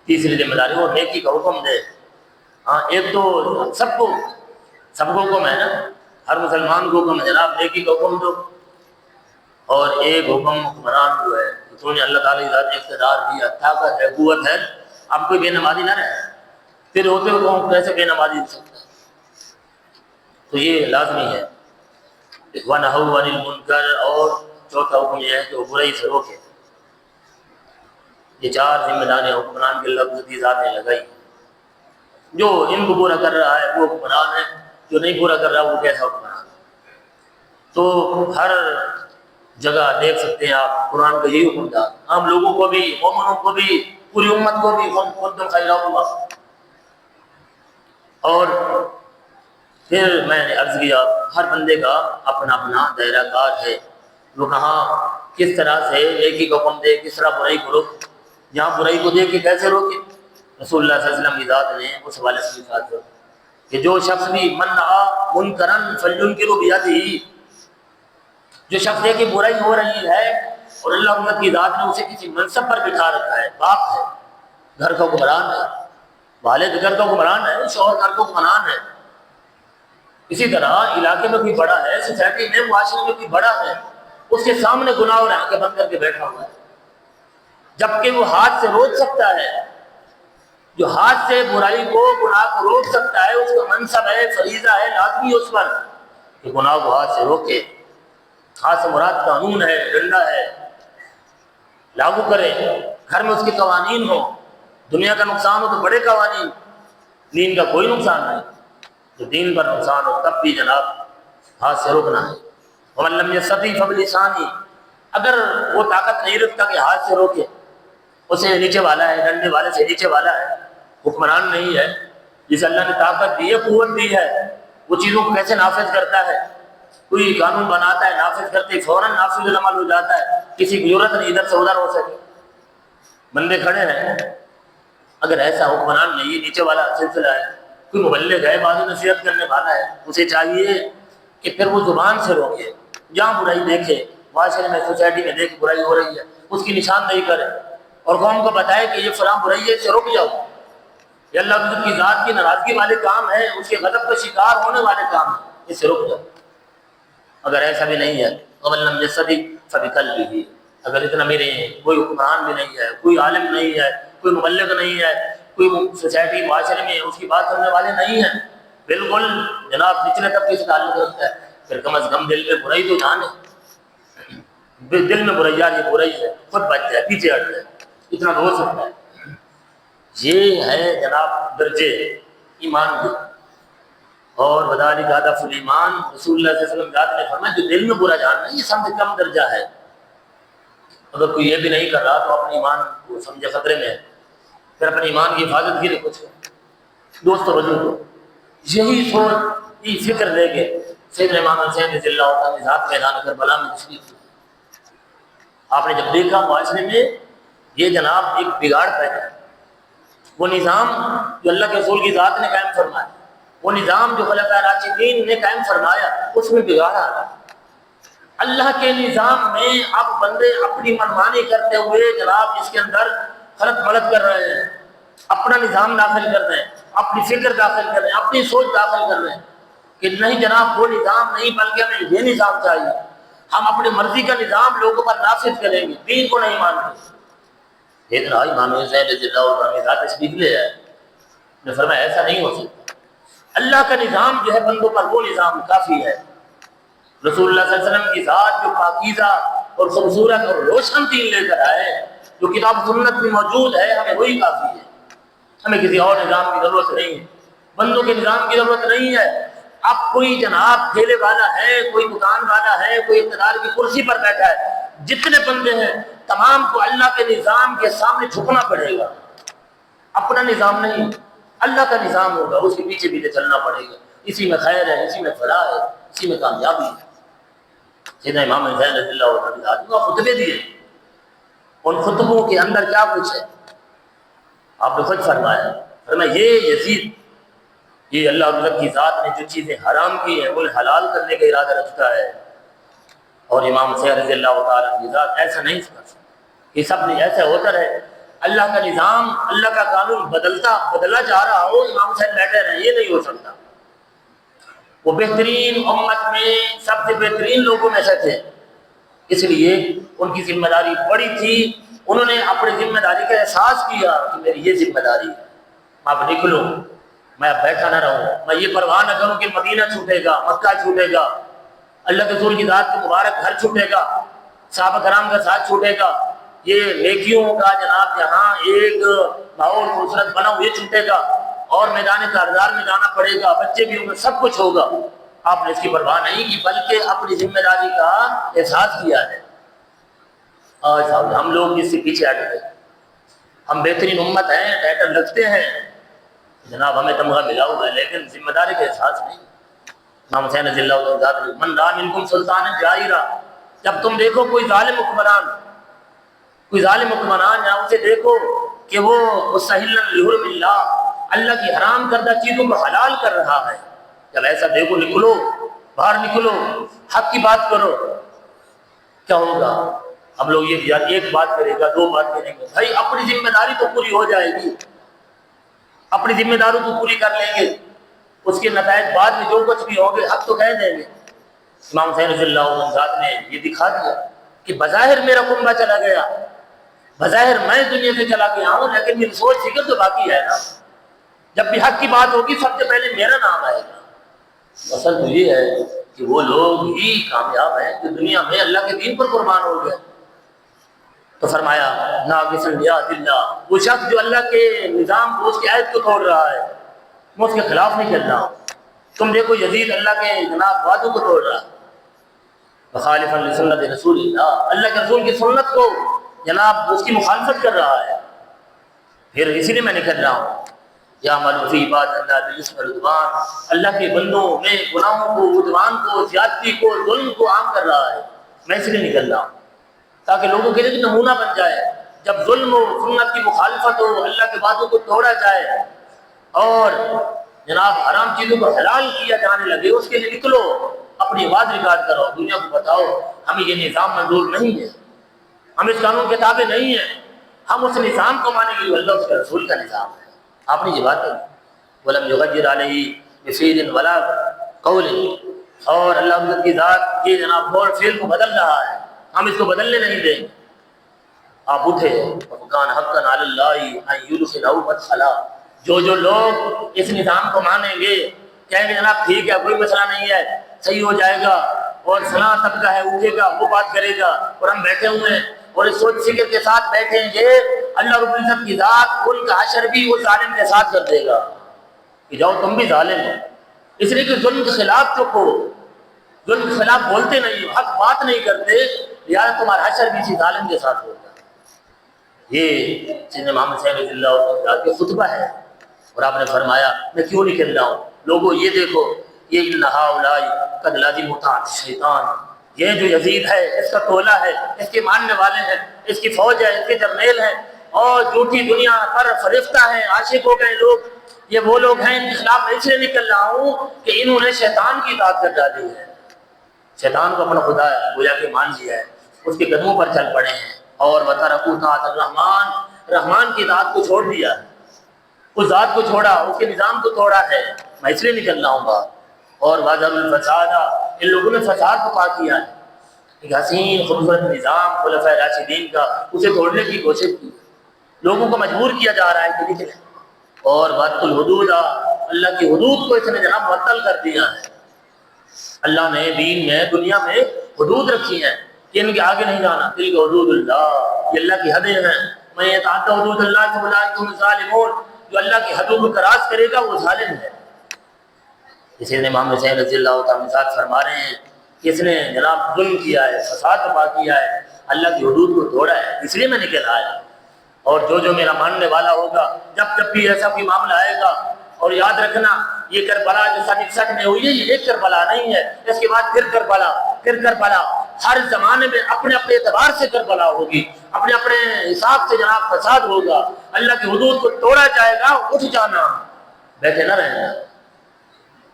تیسری ذمہ داری وہ نیکی کا حکم دے. ہاں ایک تو سب کو حکم ہے نا، ہر مسلمان کو حکم ہے جناب نیکی کا حکم دو. اور ایک حکم حکمران کو ہے کہ تو نے اللہ تعالیٰ کی ذات اقتدار دیا، طاقت ہے، قوت ہے، اب کوئی بے نمازی نہ رہے. پھر ہوتے ہوئے کون کیسے بے نمازی ہو سکتا ہے؟ تو یہ لازمی ہے. وَنَهَوْا عَنِ الْمُنْكَرِ اور چوتھا حکم یہ ہے کہ وہ برائی سے روکے. یہ چار ذمہ داریاں حکمران کے اللہ کی ذات نے لگائی. جو ان کو پورا کر رہا ہے وہ حکمران ہے، جو نہیں پورا کر رہا وہ کیسا حکمران ہے؟ تو ہر جگہ دیکھ سکتے ہیں آپ قرآن کا یہی حکم تھا. عام لوگوں کو بھی، مومنوں کو بھی، پوری امت کو بھی کنتم خیر امۃ. اور پھر میں نے عرض کیا ہر بندے کا اپنا اپنا دائرہ کار ہے. وہ کہاں کس طرح سے نیکی کا حکم دے، کس طرح برائی کو روکے. جہاں برائی کو دیکھ کے کیسے روکے؟ رسول اللہ صلی اللہ علیہ وسلم کی ذات نے اس حوالے سے لکھا کہ جو شخص بھی من رأى منکرا فلینکر بیدہ، جو شخص دیکھے برائی ہو رہی ہے اور اللہ کی ذات نے اسے کسی منصب پر بٹھا رکھا ہے، باپ ہے، گھر کا حکمران ہے، والد گھر کا حکمران ہے، شوہر گھر کا حکمران ہے، اسی طرح علاقے میں کوئی بڑا ہے، سوسائٹی میں، معاشرے میں کوئی بڑا ہے، اس کے سامنے گناہ اور آنکھیں بند کر کے بیٹھا ہوا ہے، جبکہ وہ ہاتھ سے روک سکتا ہے. جو ہاتھ سے برائی کو، گناہ کو روک سکتا ہے اس کا منصب ہے، فریضہ ہے، لازمی ہے اس پر کہ گناہ کو ہاتھ سے روکے. ہاتھ سے مراد قانون ہے، ڈنڈا ہے، لاگو کرے. گھر میں اس کے قوانین ہو. دنیا کا نقصان ہو تو بڑے قوانین، دین کا کوئی نقصان نہیں. تو دین پر نقصان ہو تب بھی جناب ہاتھ سے روکنا ہے. وَمَن لَّمْ يَسْتَطِعْ فَبِلِسَانِهِ اگر وہ طاقت نہیں رکھتا کہ ہاتھ سے روکے، اسے نیچے والا ہے، ڈنڈے والے سے نیچے والا ہے، حکمران نہیں ہے، جسے اللہ نے طاقت دی ہے، قوت دی ہے، وہ چیزوں کو کیسے نافذ کرتا ہے؟ کوئی قانون بناتا ہے، نافذ کرتے فوراً نافذ العمل ہو جاتا ہے، کسی کی ضرورت نہیں ادھر سے ادھر ہو سکے. بندے کھڑے ہیں، اگر ایسا حکمران نہیں، نیچے والا سلسلہ ہے، کوئی مبلغ ہے، بعض نصیحت کرنے والا ہے، اسے چاہیے کہ پھر وہ زبان سے روکے. جہاں برائی دیکھے، معاشرے میں، سوسائٹی میں دیکھے برائی ہو رہی ہے، اس کی نشاندہی کرے اور قوم کو بتائے کہ یہ فلاں برائی ہے، اسے رک جاؤ. یہ اللہ کی ذات کی ناراضگی والے کام ہے، اس کے غضب کا شکار ہونے والے کام ہیں، اسے رک جاؤ. اگر ایسا بھی نہیں ہے وَمَن لَّمْ يَسْتَطِعْ فَبِقَلْبِهِ اگر اتنا بھی نہیں ہے، کوئی حکمران بھی نہیں ہے، کوئی عالم نہیں ہے، کوئی مبلغ نہیں ہے، کوئی سوسائٹی معاشرے میں اس کی بات کرنے والے نہیں ہیں، بالکل جناب نچلے طبقے سے تعلق رکھتا ہے، پھر کم از کم دل میں برائی تو جانے. دل میں برائی آ رہی ہے، برائی ہے، خود بچ جائے، پیچھے ہٹ جائے، اتنا تو ہو سکتا ہے. یہ ہے جناب درجے ایمان کے. اور وذالک ہدف الایمان رسول اللہ صلی اللہ علیہ وسلم ذات نے فرمایا جو دل میں برا جاننا یہ سب سے کم درجہ ہے. اگر کوئی یہ بھی نہیں کر رہا تو اپنے ایمان کو سمجھے خطرے میں ہے، پھر اپنے ایمان کی حفاظت کے لیے کچھ دوست و وجود یہی سوچ یہ فکر لے کے سیدنا امام حسین رضی اللہ عنہ ذات میدان کربلا میں تشریف آپ نے جب دیکھا معاشرے میں یہ جناب ایک بگاڑ پیدا ہے، وہ نظام جو اللہ کے رسول کی ذات نے قائم فرمایا، وہ نظام جو خلفائے راشدین نے قائم فرمایا، اس میں بگاڑ آ رہا ہے۔ اللہ کے نظام میں اب بندے اپنی منمانی کرتے ہوئے جناب اس کے اندر خلط ملط کر رہے ہیں، اپنا نظام داخل کر رہے ہیں، اپنی فکر داخل کر رہے ہیں، اپنی سوچ داخل کر رہے ہیں کہ نہیں جناب وہ نظام نہیں بلکہ ہمیں یہ نظام چاہیے، ہم اپنی مرضی کا نظام لوگوں پر نافذ کریں گے، دین کو نہیں مانتے۔ لیکن امام حسین رضی اللہ عنہ ذات تشریف لے آئے، نے فرمایا ایسا نہیں ہو سکتا، اللہ کا نظام جو ہے بندوں پر وہ نظام کافی ہے۔ رسول اللہ صلی اللہ علیہ وسلم کی ذات جو پاکیزہ اور خوبصورت اور روشن دین لے کر آئے، جو کتاب سنت میں موجود ہے، ہمیں وہی کافی ہے، ہمیں کسی اور نظام کی ضرورت نہیں ہے، بندوں کے نظام کی ضرورت نہیں ہے۔ اب کوئی جناب ٹھیلے والا ہے، کوئی دکان والا ہے، کوئی اقتدار کی کرسی پر بیٹھا ہے، جتنے بندے ہیں تمام کو اللہ کے نظام کے سامنے جھکنا پڑے گا، اپنا نظام نہیں، اللہ کا نظام ہوگا، اس کے پیچھے پیچھے چلنا پڑے گا، اسی میں خیر ہے، اسی میں فلاح ہے، اسی میں کامیابی ہے۔ سیدنا امام حسین رضی اللہ عنہ خطبے دیے، ان خطبوں کے اندر کیا کچھ ہے آپ نے خود فرمایا یہ یزید، یہ اللہ تعالیٰ کی ذات نے جو چیزیں حرام کی ہیں انہیں حلال کرنے کا ارادہ رکھتا ہے، اور امام حسین رضی اللہ تعالیٰ کی ذات ایسا نہیں کر سکتا، یہ سب نہیں ایسا ہوتا رہے، اللہ کا نظام، اللہ کا قانون بدلا جا رہا ہو، امام حسین بیٹھے رہے، یہ نہیں ہو سکتا۔ وہ بہترین امت میں سب سے بہترین لوگوں میں سے تھے، اس لیے ان کی ذمہ داری بڑی تھی، انہوں نے اپنی ذمہ داری کا احساس کیا کہ میری یہ ذمہ داری ہے، آپ نکلو، میں اب بیٹھا نہ رہوں، میں یہ پرواہ نہ کروں کہ مدینہ چھوٹے گا، مکہ چھوٹے گا، اللہ کے رسول کی ذات کا مبارک گھر چھوٹے گا، صحابہ کرام کا ساتھ چھوٹے گا، یہ نیکیوں کا جناب جہاں ایک ماحول خوبصورت بنا ہوا یہ چھوٹے گا، اور میدان کارزار میں جانا پڑے گا، بچے بھی ہوں گے، سب کچھ ہوگا۔ آپ نے اس کی پرواہ نہیں کی بلکہ اپنی ذمہ داری کا احساس کیا ہے۔ آج ہم لوگ اس سے پیچھے ہٹ گئے، ہم بہترین امت ہیں، ٹائٹل رکھتے ہیں، جناب ہمیں تمغہ ملا ہوا ہے، لیکن ذمہ داری کا احساس نہیں۔ امام حسین رضی اللہ عنہ من رأى منکم سلطانا جائرا، جب تم دیکھو کوئی ظالم حکمران یا اسے دیکھو کہ وہ مستحلا لحرم اللہ، اللہ کی حرام کردہ چیزوں کو حلال کر رہا ہے، جب ایسا دیکھو نکلو، باہر نکلو، حق کی بات کرو۔ کیا ہوگا؟ ہم لوگ یہ ایک بات کرے گا، دو بات کریں گے، بھائی اپنی ذمہ داری تو پوری ہو جائے گی، اپنی ذمہ داری تو پوری کر لیں گے، اس کے نتائج بعد میں جو کچھ بھی ہوں گے حق تو کہہ دیں گے۔ امام حسین رضی اللہ عنہ نے یہ دکھا دیا کہ بظاہر میرا کنبہ چلا گیا، بظاہر میں دنیا سے چلا گیا ہوں، لیکن میری سوچ فکر تو باقی ہے نا، جب بھی حق کی بات ہوگی سب سے پہلے میرا نام آئے گا۔ اصل تو یہ ہے کہ وہ لوگ ہی کامیاب ہیں جو دنیا میں اللہ کے دین پر قربان ہو گئے۔ تو فرمایا ناقص لیات اللہ، وہ شخص جو اللہ کے نظام کو، اس کی آیت کو توڑ رہا ہے، میں اس کے خلاف نہیں چل رہا ہوں۔ تم دیکھو یزید اللہ کے جناب وعدوں کو توڑ رہا ہے، مخالفا لسنت رسول اللہ، اللہ کے رسول کی سنت کو جناب اس کی مخالفت کر رہا ہے۔ پھر اسی لیے میں نکل رہا ہوں، یا عمل فی عباد اللہ بالاسم والعدوان، اللہ کے بندوں میں گناہوں کو، عدوان کو، زیادتی کو، ظلم کو عام کر رہا ہے، میں اس لیے نکل رہا ہوں تاکہ لوگوں کے لیے نمونہ بن جائے، جب ظلم ہو، سنت کی مخالفت ہو، اللہ کے وعدوں کو توڑا جائے اور جناب حرام چیزوں کو حلال کیا جانے لگے، اس کے لیے نکلو، اپنی آواز ریکارڈ کرو، دنیا کو بتاؤ ہمیں یہ نظام منظور نہیں ہے، ہم اس قانون کے تابع نہیں ہیں، ہم اس نظام کو مانیں گے جو اللہ اس کے رسول کا نظام ہے۔ آپ نے یہ بات کہی وَلَمْ يُغَيِّرْ عَلَيْهِ بِفِعْلٍ وَلَا قَوْلٍ، اور اللہ کی ذات یہ جناب قول فعل کو بدل رہا ہے، ہم اس کو بدلنے نہیں دیں گے۔ آپ اٹھے، وَكَانَ حَقًّا عَلَى اللَّهِ أَن يُدْخِلَهُ مَدْخَلًا، جو لوگ اس نظام کو مانیں گے، کہیں گے جناب ٹھیک ہے کوئی مسئلہ نہیں ہے، صحیح ہو جائے گا، اور فلاں طبقہ ہے اٹھے گا وہ بات کرے گا، اور ہم بیٹھے ہوئے ہیں اور اس سوچ فکر کے ساتھ بیٹھیں گے، اللہ رب العزت کی ذات ان کا حشر بھی اس ظالم کے ساتھ کر دے گا کہ جاؤ تم بھی ظالم ہو، اس لیے کہ ظلم کے خلاف چپ ہو، ظلم کے خلاف بولتے نہیں، حق بات نہیں کرتے، لہٰذا تمہارا حشر بھی اسی ظالم کے ساتھ ہوگا۔ یہ سیدنا امام حسین رضی اللہ عنہ کا خطبہ ہے، اور آپ نے فرمایا میں کیوں نکل رہا ہوں، لوگوں یہ دیکھو، یہ انہا اولائی قد لازم طاعت الشیطان، یہ جو یزید ہے اس کا ٹولہ ہے، اس کے ماننے والے ہیں، اس کی فوج ہے، اس کے جرنیل ہیں، اور جھوٹی دنیا پر فریفتہ ہیں، عاشق ہو گئے لوگ، یہ وہ لوگ ہیں ان کے خلاف میں اس لیے نکل رہا ہوں کہ انہوں نے شیطان کی اطاعت کر ڈالی ہے، شیطان کو اپنا خدا گویا کہ مان لیا ہے، اس کے قدموں پر چل پڑے ہیں، اور وَتَرَكُوا طَاعَةَ الرَّحْمَٰنِ، رحمان کی اطاعت کو چھوڑ دیا، اس ذات کو چھوڑا، اس کے نظام کو توڑا ہے، میں اس لیے نکل رہا ہوں بات۔ اور وَذَرُوا الْفَسَادَ، ان لوگوں نے فساد کو پا کیا ہے، ایک حسین خوبصورت نظام خلفائے راشدین کا، اسے توڑنے کی کوشش کی، لوگوں کو مجبور کیا جا رہا ہے کہ نکلیں، اور وَاتَّقُوا الْحُدُودَ، اللہ کی حدود کو اس نے جناب معطل کر دیا ہے۔ اللہ نے دین میں دنیا میں حدود رکھی ہیں کہ ان کے آگے نہیں جانا، تلک حدود اللہ، یہ اللہ کی حدیں ہیں، میں یتعدی حدود اللہ فاولئک هم الظالمون، جو اللہ کی حدود کو کراس کرے گا وہ ظالم ہے۔ اسی لیے امام حسین رضی اللہ تعالیٰ عنہ فرما رہے ہیں کہ اس نے جناب ظلم کیا ہے، فساد برپا کیا ہے، اللہ کی حدود کو توڑا ہے، اس لیے میں نکل آیا، اور جو میرا ماننے والا ہوگا جب بھی ایسا کوئی معاملہ آئے گا، اور یاد رکھنا یہ کربلا جو سن 61 میں ہوئی ہے یہ ایک کربلا نہیں ہے، اس کے بعد پھر کربلا، ہر زمانے میں اپنے اپنے اعتبار سے کربلا ہوگی، اپنے اپنے حساب سے جناب فساد ہوگا، اللہ کی حدود کو توڑا جائے گا، اٹھ جانا، بیٹھے نہ رہنا۔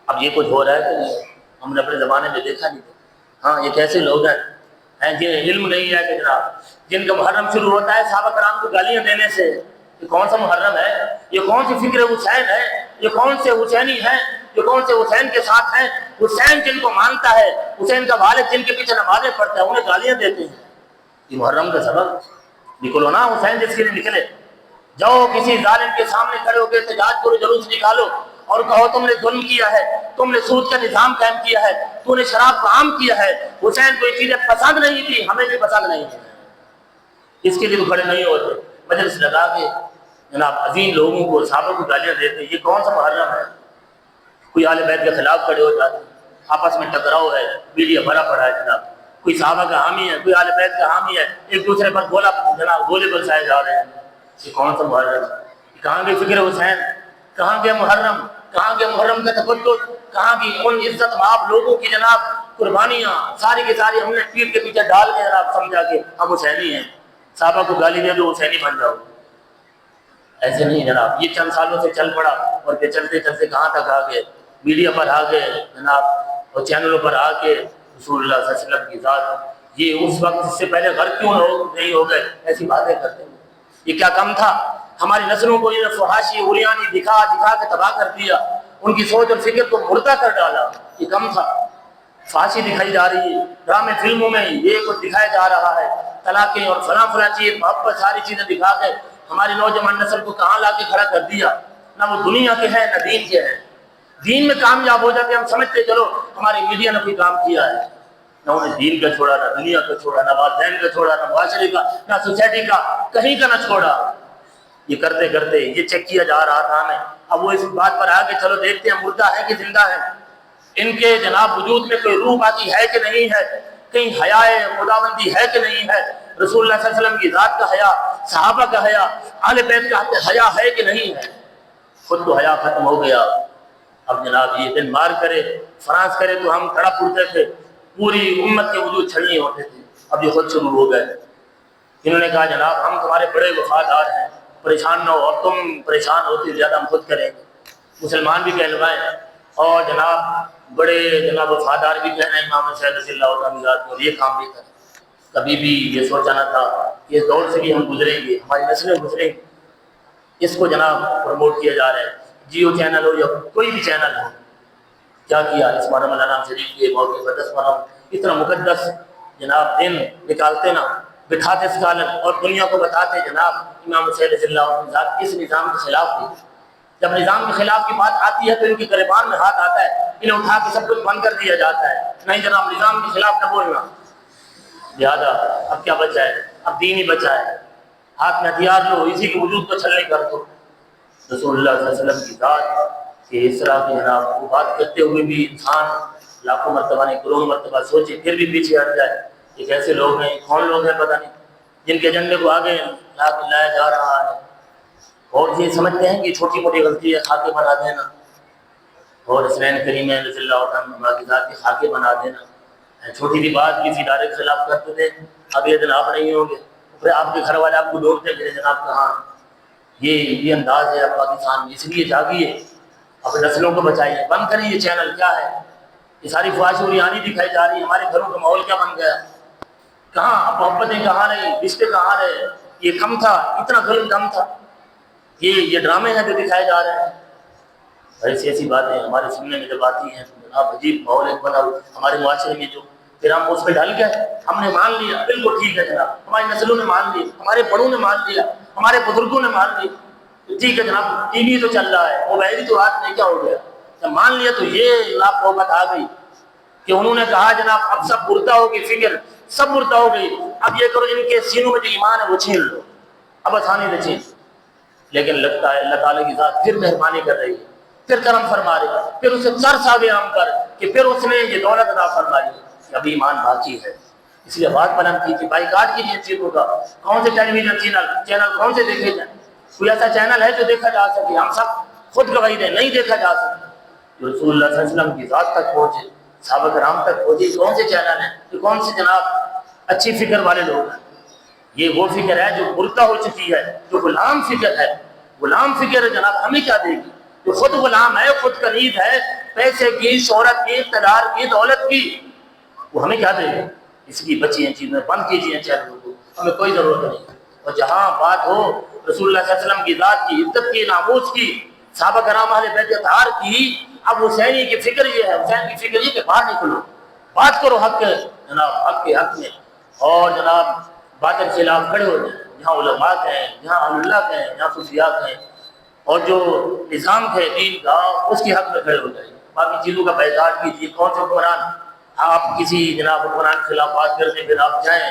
اب یہ کچھ ہو رہا ہے کہ نہیں؟ ہم نے اپنے زمانے میں دیکھا نہیں تھا۔ ہاں یہ کیسے لوگ ہیں جنہیں علم نہیں ہے کہ جناب جن کا محرم شروع ہوتا ہے صحابہ کرام کو گالیاں دینے سے، یہ کون سا محرم ہے؟ یہ کون سی فکر حسین ہے؟ یہ کون سے حسینی ہیں جو کون سے حسین کے ساتھ ہیں؟ حسین جن کو مانتا ہے، حسین کا والد جن کے پیچھے نمازیں پڑھتا ہے، انہیں گالیاں دیتے ہیں، یہ محرم کا سبب؟ نکلو نا حسین جس کے لیے نکلے، جاؤ کسی ظالم کے سامنے کھڑے ہو کے احتجاج کرو، جلوس نکالو اور کہو تم نے ظلم کیا ہے، تم نے سود کا نظام قائم کیا ہے، تو نے شراب کا عام کیا ہے، حسین کو یہ چیزیں پسند نہیں تھی، ہمیں بھی پسند نہیں تھی، اس کے لیے تو کھڑے نہیں ہوتے، مجلس لگا کے جناب عظیم لوگوں کو صحابہ کو گالیاں دیتے، یہ کون سا محرم ہے؟ کوئی اہل بیت کے خلاف کھڑے ہو جاتے، آپس میں ٹکراؤ ہے، میڈیا بھرا پڑا ہے جناب، کوئی صحابہ کا حامی ہے، کوئی اہل بیت کا حامی ہے، ایک دوسرے پر گولے برسائے جا رہے ہیں، یہ کون سا محرم؟ کہاں گئے فکر حسین؟ کہاں گیا محرم؟ کہاں گیا محرم کا تقدس؟ کہاں کی ان عزت مآب لوگوں کی جناب قربانیاں؟ ساری کی ساری ہم نے پیٹ کے پیچھے ڈال کے جناب سمجھا کہ ہم حسینی ہیں، صحابہ کو گالی دے دو حسینی بن جاؤ، ایسے نہیں جناب، یہ چند سالوں سے چل پڑا، اور پھر چلتے چلتے کہاں تک آ گئے، میڈیا پر آ گئے جناب، اور چینلوں پر آ کے رسول اللہ صلی اللہ علیہ وسلم کی ذات، یہ اس وقت اس سے پہلے غرق کیوں نہیں ہو گئے، ایسی باتیں کرتے ہیں، یہ کیا کم تھا؟ ہماری نسلوں کو یہ فحاشی عریانی دکھا کے تباہ کر دیا، ان کی سوچ اور فکر کو مردہ کر ڈالا، یہ کم تھا؟ فحاشی دکھائی جا رہی ہے، ڈرامے فلموں میں یہ کچھ دکھایا جا رہا ہے، طلاقیں اور فلاں چیز محبت ساری چیزیں دکھا کے ہماری نوجوان نسل کو کہاں لا کے کھڑا کر دیا، نہ وہ دنیا کے ہیں نہ دین کے ہیں، دین میں کامیاب ہو جاتے ہم سمجھتے چلو ہماری میڈیا نے کوئی کام کیا ہے، نہ انہیں دین کا چھوڑا، نہ دنیا کا چھوڑا، نہ والدین کا چھوڑا، نہ معاشرے کا، نہ سوسائٹی کا، کہیں کا نہ چھوڑا، یہ کرتے کرتے یہ چیک کیا جا رہا تھا ہمیں، اب وہ اس بات پر آگے چلو دیکھتے ہیں مردہ ہے کہ زندہ ہے، ان کے جناب وجود میں کوئی روح باقی ہے کہ نہیں ہے، کہیں حیا خداوندی ہے کہ نہیں ہے، رسول اللہ صلی اللہ علیہ وسلم کی ذات کا حیا، صحابہ کا حیا، اہل بیت کا حیا ہے کہ نہیں ہے؟ خود تو حیا ختم ہو گیا، اب جناب یہ دن مار کرے فرانس کرے تو ہم تڑپ اٹھتے تھے، پوری امت کے وجود چھلنی ہوتے تھے، اب یہ خود شروع ہو گئے، انہوں نے کہا جناب ہم تمہارے بڑے وفادار ہیں، پریشان نہ ہو، اور تم پریشان ہوتے زیادہ ہم خود کریں گے، مسلمان بھی کہلوائیں، اور جناب بڑے جناب وفادار بھی کہنا امام حسین رضی اللہ تعالیٰ عنہ، اور یہ کام بھی کریں، کبھی بھی یہ سوچا نہ تھا کہ اس دور سے بھی ہم گزریں گے، ہماری نسلیں گزریں گی، اس کو جناب پروموٹ کیا جا رہا ہے، جیو چینل ہو یا کوئی بھی چینل ہو، کیا کیا اس محرم الانام شریف کے موقع پر 10 محرم اتنا مقدس جناب دن نکالتے نا، بٹھاتے سکالن اور دنیا کو بتاتے جناب امام حسین رضی اللہ عنہ اس نظام کے خلاف تھی، جب نظام کے خلاف کی بات آتی ہے تو ان کی گریبان میں ہاتھ آتا ہے، انہیں اٹھا کے سب کچھ بند کر دیا جاتا ہے، نہیں جناب نظام کے خلاف نہ بولنا، لہٰذا اب کیا بچا ہے؟ اب دین ہی بچا ہے، ہاتھ میں ہتھیار لو، اسی کے وجود کو چھلنے کر دو، رسول اللہ صلی اللہ علیہ وسلم کی ذات کہ اس طرح کی جناب وہ بات کرتے ہوئے بھی انسان لاکھوں مرتبہ نہیں کروڑوں مرتبہ سوچے پھر بھی پیچھے ہٹ جائے، یہ کیسے لوگ ہیں، کون لوگ ہیں پتہ نہیں، جن کے ایجنڈے کو آگے لایا جا رہا ہے، اور یہ سمجھتے ہیں کہ چھوٹی موٹی غلطی ہے خاکے بنا دینا، اور حسین کریم رضی اللہ عنہ کی ذات کے خاکے بنا دینا، چھوٹی سی بات کسی ادارے کے خلاف کرتے تھے، اب یہ جناب نہیں ہوں گے، پھر آپ کے گھر والے آپ کو ڈھونڈتے میرے جناب کہاں، یہ انداز ہے اب پاکستان میں۔ اس لیے جاگیے، اپنے نسلوں کو بچائیے، بند کریے یہ چینل، کیا ہے یہ ساری خواہش اوریانی دکھائی جا رہی ہے، ہمارے گھروں کا ماحول کیا بن گیا ہے، کہاں اب محبتیں کہاں رہی، رشتے کہاں رہے، یہ کم تھا، اتنا ظلم کم تھا، یہ ڈرامے ہیں جو دکھائے جا رہے ہیں۔ ایسی ایسی باتیں ہمارے سننے میں جب آتی ہیں تو جناب عجیب ماحول ایک بنا ہمارے معاشرے میں، جو پھر ہم اس پہ ڈل گئے، ہم نے مان لیا بالکل ٹھیک ہے جناب، ہماری نسلوں نے مان لیا، ہمارے بڑوں نے مان لیا، ہمارے بزرگوں نے مان لیا، ٹھیک ہے جناب، ٹی وی تو چل رہا ہے، موبائل تو ہاتھ میں، کیا ہو گیا، جب مان لیا تو یہ جناب نوبت آ گئی کہ انہوں نے کہا جناب اب سب مردہ ہو گئی، فکر سب مردہ ہو گئی، اب یہ کرو ان کے سینوں میں جو ایمان ہے وہ چھین لو، اب آسانی سے چھین۔ لیکن لگتا ہے اللہ تعالیٰ کی ذات پھر مہربانی کر رہی ہے، پھر کرم فرما رہی ہے، پھر اسے سر ساویام کر کہ پھر اس نے یہ دولت عطا فرمائی کہ ابھی ایمان باقی ہے۔ اس لیے بات بلند کی کہ بائیکاٹ کیجیے چیزوں کا، کون سے ٹیلی ویژن چینل کون سے دیکھے جائیں، کوئی ایسا چینل ہے جو دیکھا جا سکے، ہم سب خود گواہی دیں نہیں دیکھا جا سکتا، جو رسول اللہ صلی اللہ علیہ وسلم کی ذات تک پہنچے، صحابہ کرام تک پہنچے، کون سے چینل ہیں، یہ کون سے جناب اچھی فکر والے لوگ ہیں، یہ وہ فکر ہے جو مردہ ہو چکی ہے، جو غلام فکر ہے، غلام فکر ہے جناب، ہمیں کیا دے گی، جو خود غلام ہے، خود کنید ہے پیسے کی، شہرت کی، اقتدار کی، دولت کی، وہ ہمیں کیا دے گی، اس کی بچی ہیں چیزیں، بند کیجیے چینلوں کو، ہمیں کوئی ضرورت نہیں۔ اور جہاں بات ہو رسول اللہ صلی اللہ علیہ وسلم کی ذات کی، عزت کی، ناموس کی، صحابہ کرام اہل بیت اطہار کی، اب حسینی کی فکر یہ ہے، حسین کی فکر یہ کہ باہر نکلو، بات کرو حق کے جناب، حق کے حق میں، اور جناب باطل کے خلاف کھڑے ہو جائیں، جہاں علماء ہیں، جہاں اہل اللہ ہیں، جہاں صوفیاء ہیں، اور جو نظام ہے دین کا اس کے حق میں کھڑے ہو جائیں، باقی چیزوں کا بائیکاٹ کیجیے۔ کون سے حکمران، آپ کسی جناب حکمران کے خلاف بات کرتے پھر آپ جائیں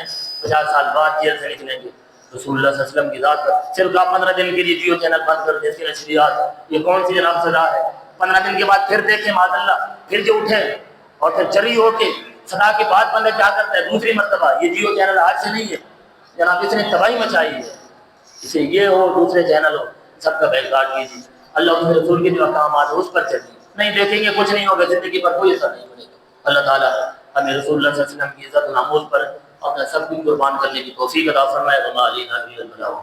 50 سال بعد جیل سے نکلیں گے، رسول اللہ صلی اللہ علیہ وسلم کی ذات پر صرف آپ 15 دن کے لیے جیو چینل بند کر دیں، اس کی نشریات، یہ کون سی جناب سزا ہے، 15 دن کے بعد پھر دیکھیں معاذ اللہ، پھر جو اٹھیں اور پھر جری ہو کے سزا کے بعد بندہ کیا کرتا ہے دوسری مرتبہ، یہ جیو چینل آج سے نہیں ہے جناب، اس نے تباہی مچائی ہے، اسے یہ ہو دوسرے چینل ہو، سب کا بائیکاٹ کیجیے، اللہ اس رسول کے جو احکامات ہیں اس پر چلیے، نہیں دیکھیں گے کچھ نہیں ہوگا، زندگی پر کوئی اثر نہیں پڑے گا۔ اللہ تعالیٰ ہمیں رسول اللہ صلی اللہ علیہ وسلم کی عزت و ناموز پر اپنا سب کچھ قربان کرنے کی توفیق عطا فرمائے، وما علینا الا البلاغ۔